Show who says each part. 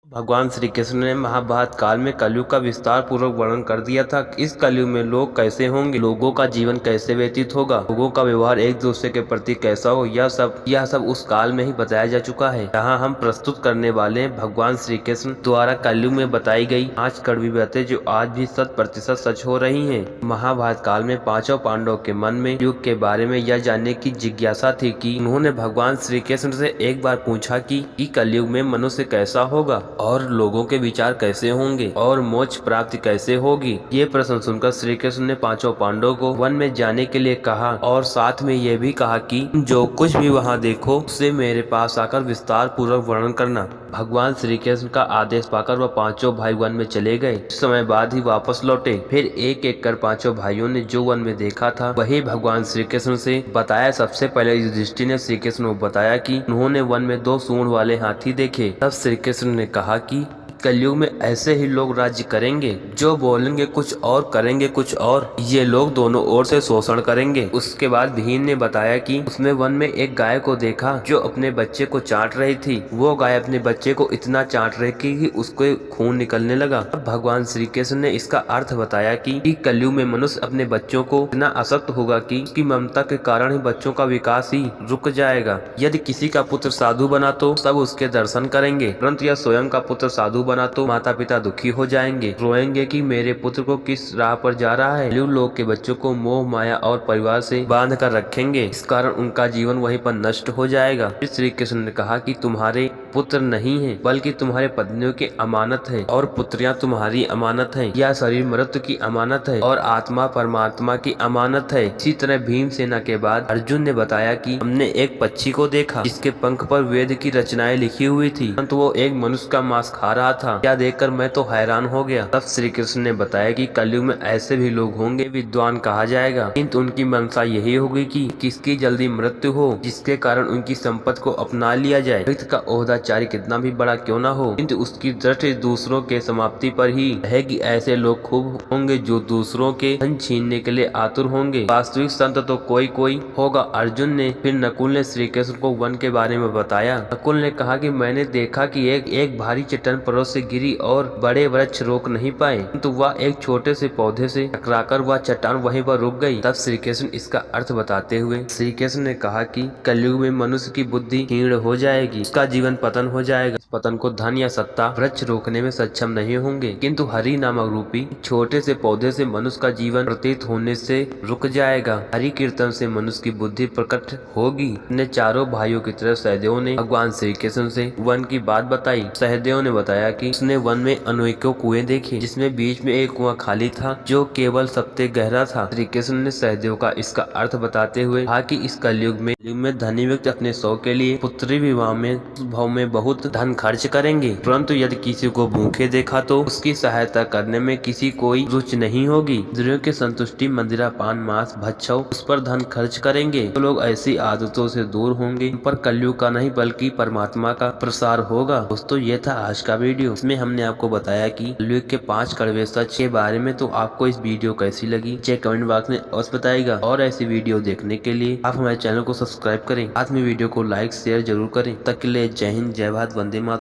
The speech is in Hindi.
Speaker 1: भगवान श्री कृष्ण ने महाभारत काल में कलयुग का विस्तार पूर्वक वर्णन कर दिया था। इस कलयुग में लोग कैसे होंगे, लोगों का जीवन कैसे व्यतीत होगा, लोगों का व्यवहार एक दूसरे के प्रति कैसा हो, यह सब उस काल में ही बताया जा चुका है। यहाँ हम प्रस्तुत करने वाले हैं भगवान श्री कृष्ण द्वारा कलयुग में बताई गई 5 कड़वी बातें जो आज भी 100% सच हो रही है। महाभारत काल में पांचों पांडवों के मन में युग के बारे में यह जानने की जिज्ञासा थी कि उन्होंने भगवान श्री कृष्ण से एक बार पूछा कि कलयुग में मनुष्य कैसा होगा और लोगों के विचार कैसे होंगे और मोक्ष प्राप्ति कैसे होगी। ये प्रश्न सुनकर श्री कृष्ण ने पांचों पांडवों को वन में जाने के लिए कहा और साथ में ये भी कहा कि जो कुछ भी वहाँ देखो उसे मेरे पास आकर विस्तार पूर्वक वर्णन करना। भगवान श्री कृष्ण का आदेश पाकर वह पांचों भाई वन में चले गए। कुछ समय बाद ही वापस लौटे। फिर एक एक कर पांचों भाइयों ने जो वन में देखा था वही भगवान श्री कृष्ण से बताया। सबसे पहले युधिष्ठिर ने श्री कृष्ण को बताया कि उन्होंने वन में 2 सूंड वाले हाथी देखे। तब श्री कृष्ण ने कहा कि कलयुग में ऐसे ही लोग राज्य करेंगे जो बोलेंगे कुछ और करेंगे कुछ और। ये लोग दोनों ओर से शोषण करेंगे। उसके बाद भीम ने बताया कि उसने वन में एक गाय को देखा जो अपने बच्चे को चाट रही थी। वो गाय अपने बच्चे को इतना चाट रही थी कि उसको खून निकलने लगा। अब भगवान श्री कृष्ण ने इसका अर्थ बताया कि कलयुग में मनुष्य अपने बच्चों को इतना आसक्त होगा कि उसकी ममता के कारण ही बच्चों का विकास ही रुक जाएगा। यदि किसी का पुत्र साधु बना तो सब उसके दर्शन करेंगे, परंतु यह स्वयं का पुत्र साधु बना तो माता पिता दुखी हो जाएंगे, रोएंगे कि मेरे पुत्र को किस राह पर जा रहा है। कलयुग लोग के बच्चों को मोह माया और परिवार से बांध कर रखेंगे। इस कारण उनका जीवन वहीं पर नष्ट हो जाएगा। फिर श्री कृष्ण ने कहा कि तुम्हारे पुत्र नहीं है बल्कि तुम्हारे पत्नियों की अमानत है और पुत्रियां तुम्हारी अमानत है। यह शरीर मृत्यु की अमानत है और आत्मा परमात्मा की अमानत है। इसी तरह भीमसेना के बाद अर्जुन ने बताया कि हमने एक पक्षी को देखा जिसके पंख पर वेद की रचनाएं लिखी हुई थी, परंतु वो एक मनुष्य का मांस खा रहा था। क्या देखकर मैं तो हैरान हो गया। तब श्री कृष्ण ने बताया कि कलयुग में ऐसे भी लोग होंगे विद्वान कहा जाएगा, किंतु उनकी मंशा यही होगी कि किसकी जल्दी मृत्यु हो, जिसके कारण उनकी संपत्ति को अपना लिया जाए। व्यक्ति का ओहदाचारी कितना भी बड़ा क्यों ना हो, किंतु उसकी दृष्टि दूसरों के समाप्ति पर ही रहेगी। ऐसे लोग खूब होंगे जो दूसरों के धन छीनने के लिए आतुर होंगे। वास्तविक संत तो कोई कोई होगा। अर्जुन ने फिर नकुल ने श्री कृष्ण को वन के बारे में बताया। नकुल ने कहा कि मैंने देखा कि एक भारी चट्टान पर्वत से गिरी और बड़े वृक्ष रोक नहीं पाए, किंतु वह एक छोटे से पौधे से टकराकर वह चट्टान वहीं पर रुक गई। तब श्री कृष्ण इसका अर्थ बताते हुए श्री कृष्ण ने कहा कि कलयुग में मनुष्य की बुद्धि क्षीण हो जाएगी, उसका जीवन पतन हो जाएगा। इस पतन को धन या सत्ता वृक्ष रोकने में सक्षम नहीं होंगे, किंतु हरि नामक रूपी छोटे से पौधे से मनुष्य का जीवन प्रतीत होने से रुक जाएगा। हरि कीर्तन से मनुष्य की बुद्धि प्रकट होगी। अपने चारों भाइयों की तरफ सहदेव ने भगवान श्री कृष्ण से वन की बात बताई। सहदेव ने बताया कि उसने वन में अनेकों कुएं देखे जिसमें बीच में एक कुआं खाली था जो केवल सबसे गहरा था। श्री कृष्ण ने सहदेव का इसका अर्थ बताते हुए कहा कि इस कलयुग में धनी व्यक्ति अपने शौक के लिए पुत्री विवाह में बहुत धन खर्च करेंगे, परंतु यदि किसी को भूखे देखा तो उसकी सहायता करने में किसी कोई रुचि नहीं होगी। इंद्रियों की संतुष्टि मंदिरा पान मांस भक्षव उस पर धन खर्च करेंगे। तो लोग ऐसी आदतों से दूर होंगे। पर कलयुग का नहीं बल्कि परमात्मा का प्रसार होगा। दोस्तों ये था आज का वीडियो। इसमें हमने आपको बताया कि कलयुग के 5 कड़वे सच के बारे में। तो आपको इस वीडियो कैसी लगी मुझे कमेंट बॉक्स में अवश्य बताइएगा और ऐसी वीडियो देखने के लिए आप हमारे चैनल को सब्सक्राइब करें, साथ में वीडियो को लाइक शेयर जरूर करें। तब के लिए जय हिंद, जय भारत, वंदे मातरम।